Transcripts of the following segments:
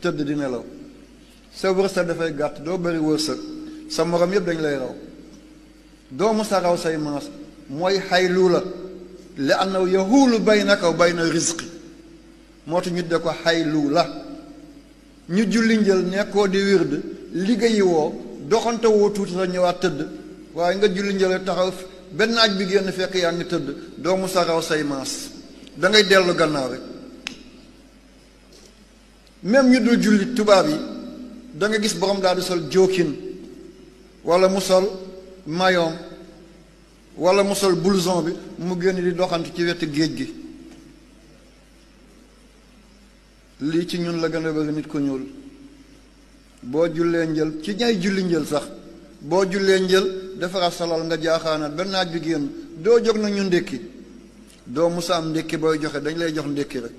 tëdd di nelaw sa wërsëg dafay gàtt doo bëri wërsëg sa morom yëpp dañ lay raw doo musa raw say maas mooy xayluula li annahu yahuulu baynaka wa bayna rizqi moo tax ñu de ko xayluula ñu julli njël nekkoo di wird liggéeyi woo doxante woo tuuti sa ñëwaat tëdd waaye nga julli njël taxaw benn naaj bi génn fekk yaa ngi tëdd doo musa raw say maas da ngay dellu gannaaw rek même ñu dul julli tubaab yi da nga gis borom daal di sol jóokin wala mu sol mayoom wala mu sol blouson bi mu génn di doxantu ci wetu géej gi lii ci ñun la gën a bëgg nit ko ñuul boo jullee njël ci ñay julli njël sax boo jullee njël defaraat salal nga jaaxaanaat ba naaj bi génn doo jóg na ñu ndékki doo musa am ndékki booy joxe dañ lay jox ndékki rek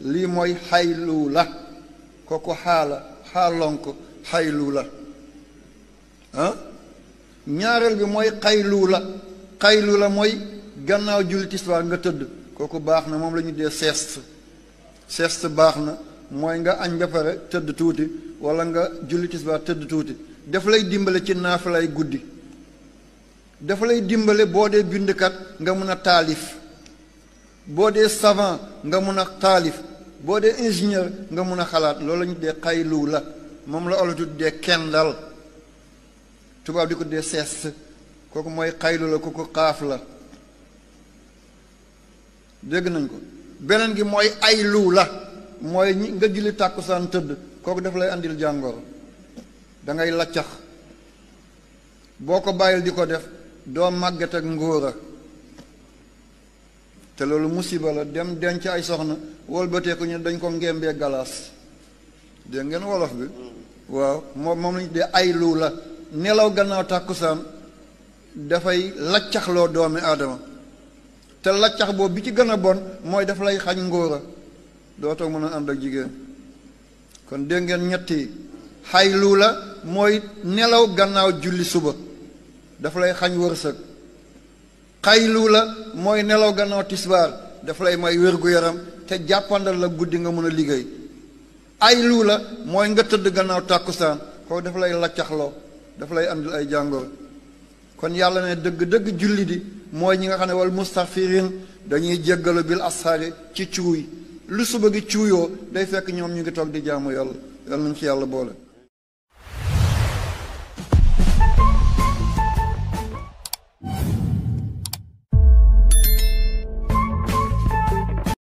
lii mooy xaylu la kooku xaalonk xaylu la ñaareel bi mooy xaylu la mooy gannaaw julli tisbaar nga tëdd kooku baax na moom la ñu dee sieste baax na mooy nga añ ba pare tëdd tuuti wala nga julli tisbaar tëdd tuuti dafa lay dimbale ci naafilay guddi dafa lay dimbale boo dee bindkat nga mun a taalif boo dee savant nga mun a taalif boo dee ingénieur nga mun a xalaat loolu la ñu dee xaylu la moom la olof dee kendal tubaab di ko dee sieste kooku mooy xaylu la kooku xaaf la dégg nañ ko beneen gi mooy aylu la mooy nga julli tàkkusaan tëdd kooku daf lay andil jàngoro da ngay laccax boo ko bàyyil di ko def doo màgget ak ngóora te loolu musiba la dem denc ay soxna wëlbateeku ñu dañ ko ngembee galaas dégg ngeen wolof bi waaw moom lañu dee aylu la nelaw gannaaw tàkkusaan dafay laccaxloo doomi aadama te laccax boobu bi ci gën a bon mooy daf lay xañ ngóora dootoo mën a ànd ak jigéen kon dégg ngeen ñetti xaylu la mooy nelaw gannaaw julli suba dafa lay xañ wërsëg xaylu la mooy nelaw gannaaw tisbaar dafa lay may wér-gu-yaram te jàppandal la guddi nga mën a liggéey aylu la mooy nga tëdd gannaaw tàkkusaan kooku dafa lay laccaxloo dafa lay andil ay jàngoro kon yàlla ne dëgg-dëgg julli di mooy ñi nga xam ne wal mustaghfirin dañuy jéggalu bil asxaari ci cuuy lu suba gi cuuyoo day fekk ñoom ñu ngi toog di jaamu yàlla yàlla nañ ci yàlla boole